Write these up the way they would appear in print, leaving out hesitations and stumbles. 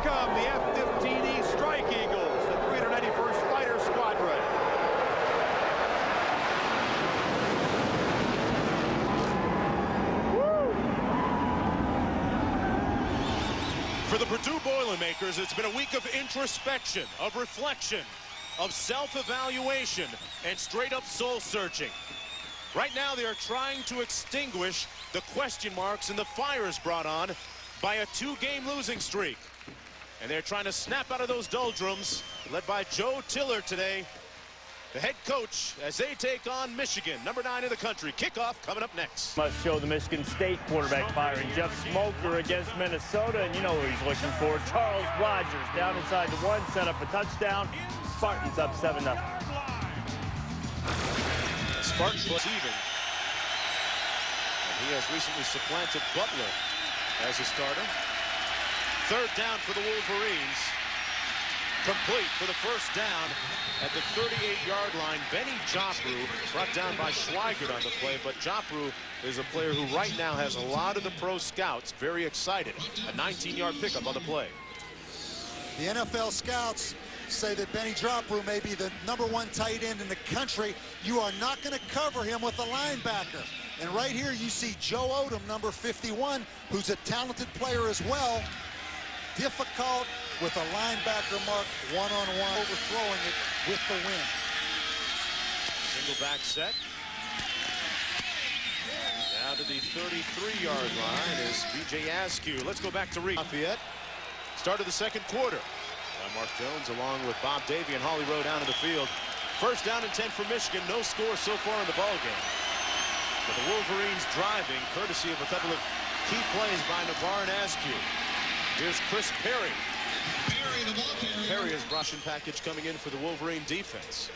come the F-15E Strike Eagles, the 391st Fighter Squadron. For the Purdue Boilermakers, it's been a week of introspection, of reflection, of self-evaluation, and straight-up soul-searching. Right now, they are trying to extinguish the question marks and the fires brought on by a two-game losing streak. And they're trying to snap out of those doldrums, led by Joe Tiller today, the head coach, as they take on Michigan, number 9 in the country. Kickoff coming up next. Must show the Michigan State quarterback firing. Jeff Smoker against Minnesota, and you know who he's looking for. Charles Rogers down inside the 1, set up a touchdown. Spartans up 7-0. Spartans receiving. And he has recently supplanted Butler as a starter. Third down for the Wolverines. Complete for the first down at the 38-yard line. Benny Joppru brought down by Schweigert on the play, but Joppru is a player who right now has a lot of the pro scouts very excited. A 19-yard pickup on the play. The NFL scouts say that Benny Joppru may be the #1 tight end in the country. You are not going to cover him with a linebacker. And right here you see Joe Odom, number 51, who's a talented player as well. Difficult with a linebacker mark, one-on-one, overthrowing it with the win. Single back set. Down to the 33-yard line is B.J. Askew. Let's go back to Lafayette. Start of the second quarter. Now Mark Jones along with Bob Davey and Holly Rowe down in the field. First down and 10 for Michigan. No score so far in the ballgame. But the Wolverines driving, courtesy of a couple of key plays by Navarre and Askew. Here's Chris Perry. Perry is Russian package coming in for the Wolverine defense.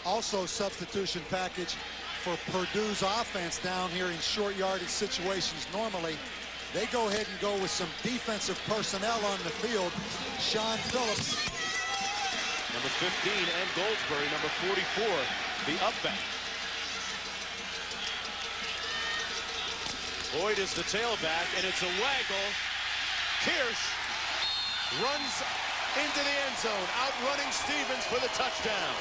Also substitution package for Purdue's offense down here in short yardage situations. Normally, they go ahead and go with some defensive personnel on the field. Sean Phillips. Number 15, and Goldsberry, number 44, the up back. Boyd is the tailback, and it's a waggle. Kirsch runs into the end zone, outrunning Stevens for the touchdown.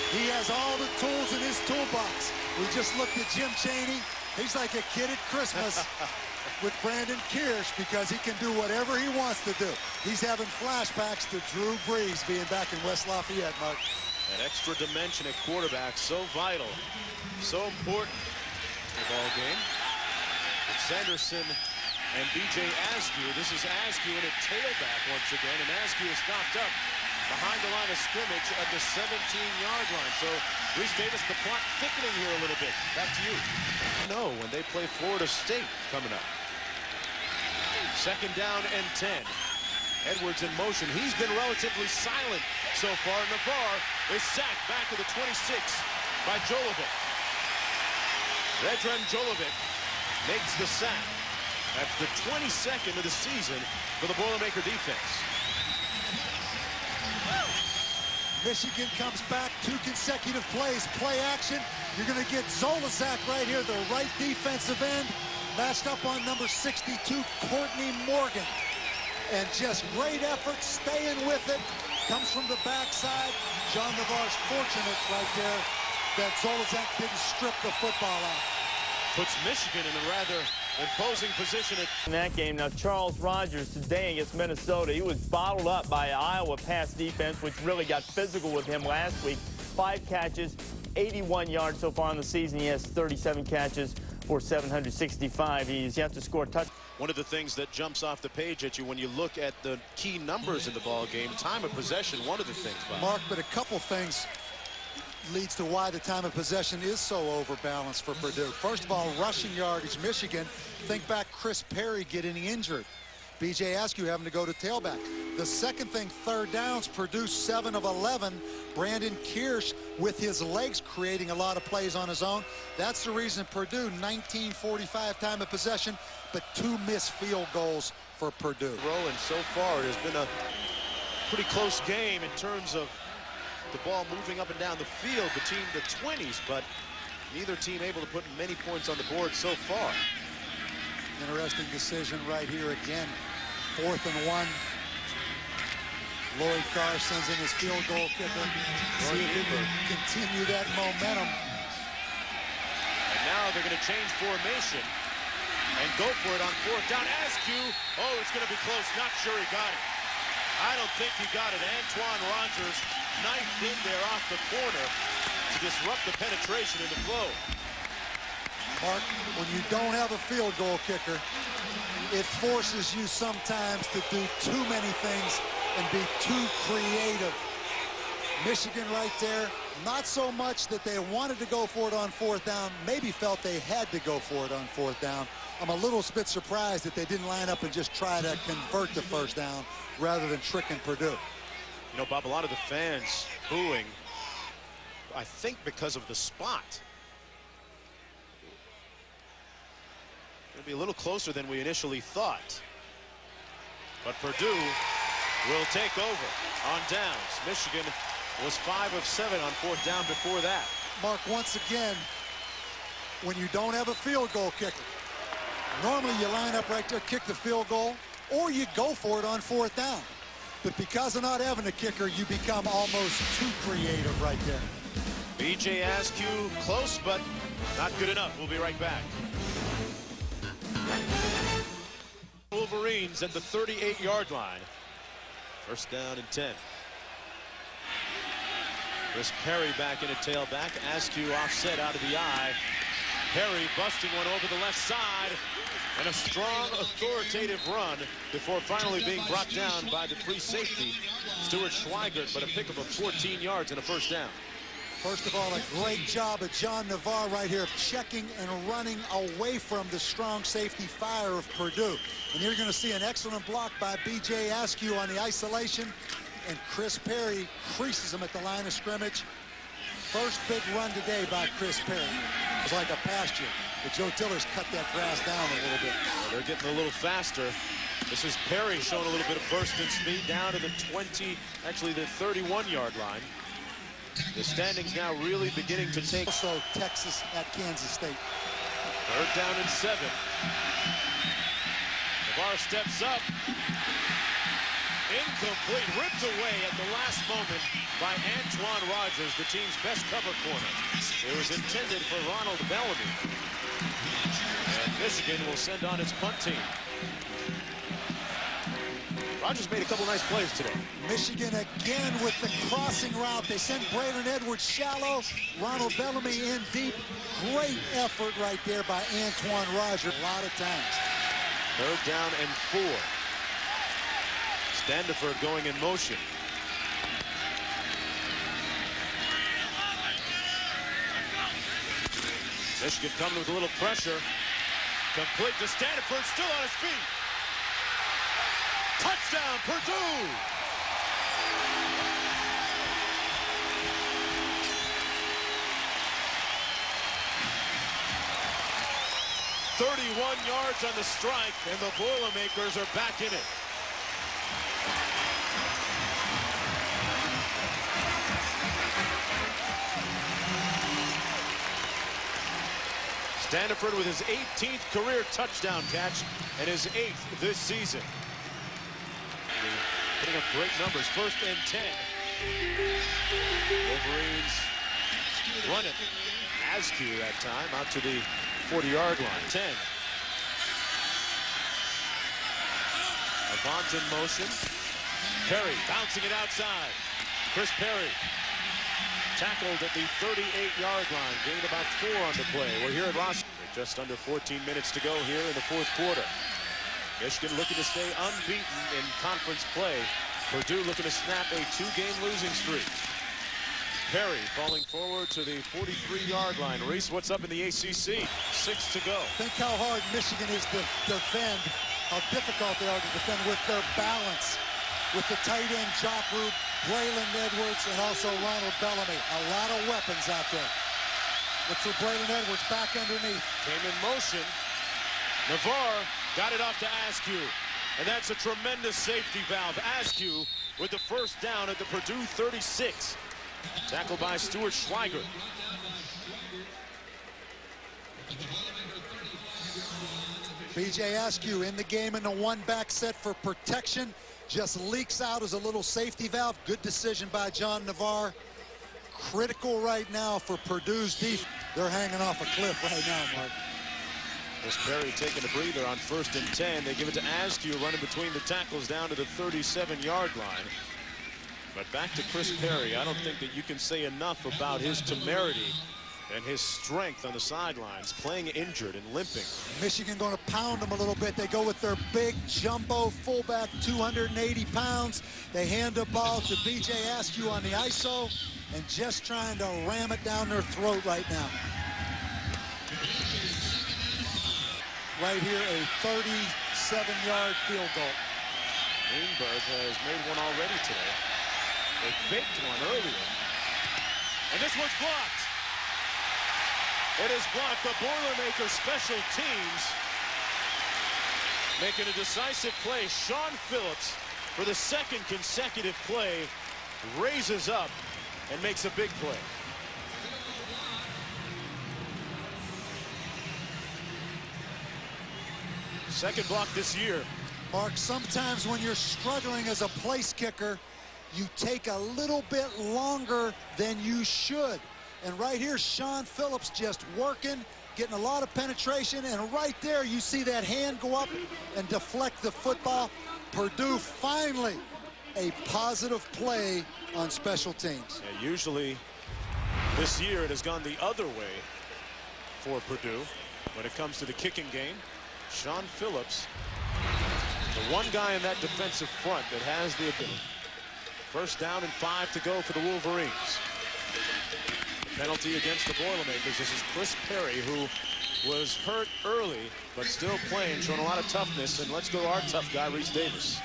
He has all the tools in his toolbox. We just looked at Jim Chaney. He's like a kid at Christmas with Brandon Kirsch because he can do whatever he wants to do. He's having flashbacks to Drew Brees being back in West Lafayette, Mark. That extra dimension at quarterback, so vital, so important in the ball game. It's Sanderson and B.J. Askew. This is Askew in a tailback once again, and Askew is stopped up behind the line of scrimmage at the 17-yard line. So, Reese Davis, the plot thickening here a little bit. Back to you. No, when they play Florida State coming up. Second down and 10. Edwards in motion. He's been relatively silent so far. Navarre is sacked back to the 26 by Jolovic. Vedran Jolovic makes the sack. That's the 22nd of the season for the Boilermaker defense. Michigan comes back 2 consecutive plays. Play action. You're going to get Zolazak right here, the right defensive end, matched up on number 62, Courtney Morgan. And just great effort, staying with it. Comes from the backside. John Navarre's fortunate right there that Zolazak didn't strip the football out. Puts Michigan in a rather imposing position In that game, now Charles Rogers today against Minnesota, he was bottled up by Iowa pass defense, which really got physical with him last week. 5 catches, 81 yards so far in the season. He has 37 catches for 765. He's yet to score a touchdown. One of the things that jumps off the page at you when you look at the key numbers in the ball game, time of possession, one of the things, Bob. Mark, but a couple things leads to why the time of possession is so overbalanced for Purdue. First of all, rushing yardage, Michigan. Think back Chris Perry getting injured. B.J. Askew having to go to tailback. The second thing, third downs, Purdue 7 of 11. Brandon Kirsch with his legs creating a lot of plays on his own. That's the reason Purdue 19:45 time of possession, but 2 missed field goals for Purdue. And so far it has been a pretty close game in terms of the ball moving up and down the field between the 20s, but neither team able to put many points on the board so far. Interesting decision right here again. 4th and 1. Lloyd Carr sends in his field goal kicker. See if he can continue that momentum. And now they're going to change formation and go for it on 4th down. Askew, oh, it's going to be close. Not sure he got it. I don't think he got it. Antoine Rogers knifed in there off the corner to disrupt the penetration in the flow. Mark, when you don't have a field goal kicker, it forces you sometimes to do too many things and be too creative. Michigan right there, not so much that they wanted to go for it on 4th down, maybe felt they had to go for it on 4th down. I'm a little bit surprised that they didn't line up and just try to convert the 1st down rather than tricking Purdue. You know, Bob, a lot of the fans booing, I think because of the spot. It'll be a little closer than we initially thought. But Purdue will take over on downs. Michigan was 5 of 7 on 4th down before that. Mark, once again, when you don't have a field goal kicker, normally you line up right there, kick the field goal, or you go for it on 4th down. But because of not having a kicker, you become almost too creative right there. B.J. Askew close, but not good enough. We'll be right back. Wolverines at the 38-yard line. 1st down and 10. Chris Perry back in a tailback. Askew offset out of the eye. Perry busting one over the left side. And a strong, authoritative run before finally being brought down by the free safety, Stuart Schweigert, but a pickup of 14 yards and a 1st down. First of all, a great job of John Navarre right here, checking and running away from the strong safety fire of Purdue. And you're going to see an excellent block by B.J. Askew on the isolation, and Chris Perry creases him at the line of scrimmage. First big run today by Chris Perry. It was like a pasture, but Joe Tiller's cut that grass down a little bit. Well, they're getting a little faster. This is Perry showing a little bit of burst in speed down to the 20, actually the 31-yard line. The standings now really beginning to take. Also Texas at Kansas State. 3rd down and 7. Navarre steps up. Incomplete, ripped away at the last moment by Antoine Rogers, the team's best cover corner. It was intended for Ronald Bellamy. And Michigan will send on its punt team. Rogers made a couple nice plays today. Michigan again with the crossing route. They send Braylon Edwards shallow, Ronald Bellamy in deep. Great effort right there by Antoine Rogers a lot of times. 3rd down and 4. Standiford going in motion. Michigan coming with a little pressure. Complete to Standiford, still on his feet. Touchdown, Purdue! "31 yards on the strike, and the Boilermakers are back in it. Standiford with his 18th career touchdown catch and his 8th this season. Putting up great numbers. 1st and 10. Wolverines run it. Askew that time out to the 40-yard line. 10. Avant in motion. Perry bouncing it outside. Chris Perry tackled at the 38-yard line. Gained about 4 on the play. We're here at Ross. Just under 14 minutes to go here in the 4th quarter. Michigan looking to stay unbeaten in conference play. Purdue looking to snap a 2-game losing streak. Perry falling forward to the 43-yard line. Reese, what's up in the ACC? 6 to go. Think how hard Michigan is to defend, how difficult they are to defend with their balance. With the tight end jock group, Braylon Edwards, and also Ronald Bellamy. A lot of weapons out there. Look for Braylon Edwards back underneath. Came in motion. Navarre got it off to Askew. And that's a tremendous safety valve. Askew with the 1st down at the Purdue 36. Tackled by Stuart Schweigert. B.J. Askew in the game in the one-back set for protection. Just leaks out as a little safety valve. Good decision by John Navarre. Critical right now for Purdue's defense. They're hanging off a cliff right now, Mark. Chris Perry taking a breather on 1st and 10. They give it to Askew running between the tackles down to the 37-yard line. But back to Chris Perry. I don't think that you can say enough about his temerity and his strength on the sidelines, playing injured and limping. Michigan going to pound them a little bit. They go with their big jumbo fullback, 280 pounds. They hand the ball to B.J. Askew on the ISO and just trying to ram it down their throat right now. Right here, a 37-yard field goal. Greenberg has made one already today. They faked one earlier. And this one's blocked. It is blocked. The Boilermakers special teams making a decisive play. Sean Phillips, for the 2nd consecutive play, raises up and makes a big play. Second block this year. Mark, sometimes when you're struggling as a place kicker, you take a little bit longer than you should. And right here, Sean Phillips just working, getting a lot of penetration, and right there you see that hand go up and deflect the football. Purdue finally a positive play on special teams. Yeah, usually this year it has gone the other way for Purdue when it comes to the kicking game. Sean Phillips, the one guy in that defensive front that has the ability. 1st down and 5 to go for the Wolverines. The penalty against the Boilermakers. This is Chris Perry, who was hurt early, but still playing, showing a lot of toughness. And let's go to our tough guy, Reese Davis.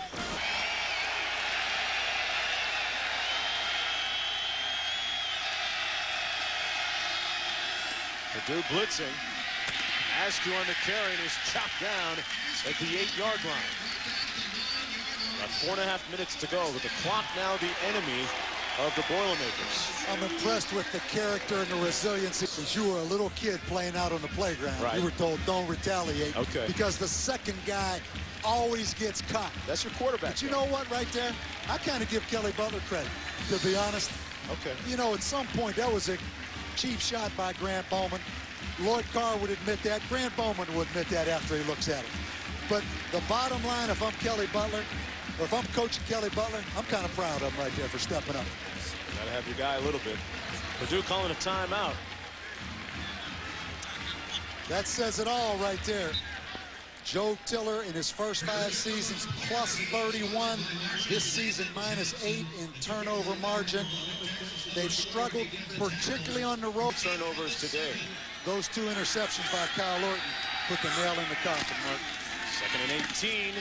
Purdue blitzing. Askew on the carry, and he's chopped down at the 8-yard line. About 4.5 minutes to go, with the clock now the enemy of the Boilermakers. I'm impressed with the character and the resiliency. Since you were a little kid playing out on the playground, right, you were told don't retaliate. Okay. Because the second guy always gets caught. That's your quarterback. But you know what, right there? I kind of give Kelly Butler credit, to be honest. Okay. You know, at some point, that was a cheap shot by Grant Bowman. Lloyd Carr would admit that. Grant Bowman would admit that after he looks at it. But the bottom line, if I'm Kelly Butler, or if I'm coaching Kelly Butler, I'm kind of proud of him right there for stepping up. Got to have your guy a little bit. Purdue calling a timeout. That says it all right there. Joe Tiller in his first 5 seasons, plus 31. This season, -8 in turnover margin. They've struggled, particularly on the road. Turnovers today. Those 2 interceptions by Kyle Orton put the nail in the coffin, Mark. 2nd and 18.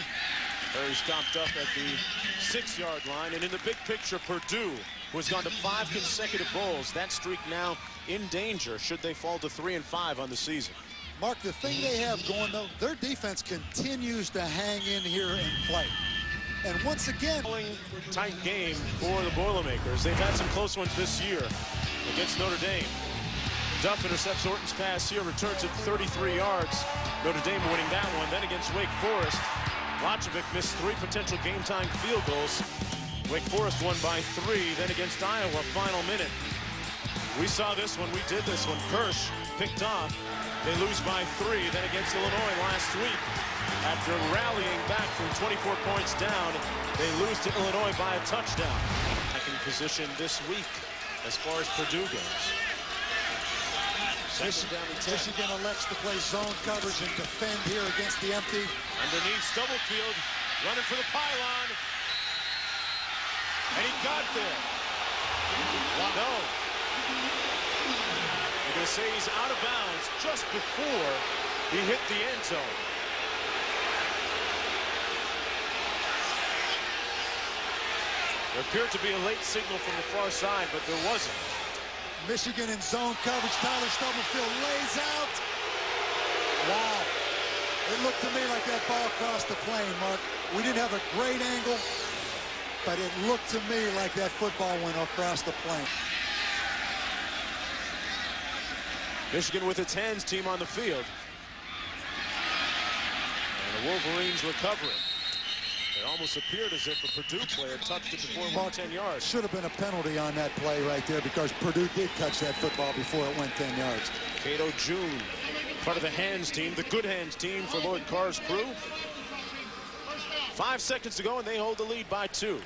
Perry stopped up at the 6-yard line. And in the big picture, Purdue, who has gone to 5 consecutive bowls, that streak now in danger should they fall to 3 and 5 on the season. Mark, the thing they have going, though, their defense continues to hang in here and play. And once again, tight game for the Boilermakers. They've had some close ones this year against Notre Dame. Duff intercepts Orton's pass here, returns it 33 yards. Notre Dame winning that one. Then against Wake Forest, Lachovic missed 3 potential game-time field goals. Wake Forest won by 3. Then against Iowa, final minute. We saw this one. We did this one. Kirsch picked off. They lose by 3. Then against Illinois last week, after rallying back from 24 points down, they lose to Illinois by a touchdown. Second position this week as far as Purdue goes. Michigan elects to play zone coverage and defend here against the empty. Underneath, Stubblefield running for the pylon. And he got there. No. You're going to say he's out of bounds just before he hit the end zone. There appeared to be a late signal from the far side, but there wasn't. Michigan in zone coverage. Tyler Stubblefield lays out. Wow. It looked to me like that ball crossed the plane, Mark. We didn't have a great angle, but it looked to me like that football went across the plane. Michigan with its hands team on the field. The Wolverines recovering. It almost appeared as if a Purdue player touched it before it went 10 yards. Should have been a penalty on that play right there because Purdue did catch that football before it went 10 yards. Cato June, part of the hands team, the good hands team for Lloyd Carr's crew. 5 seconds to go, and they hold the lead by 2.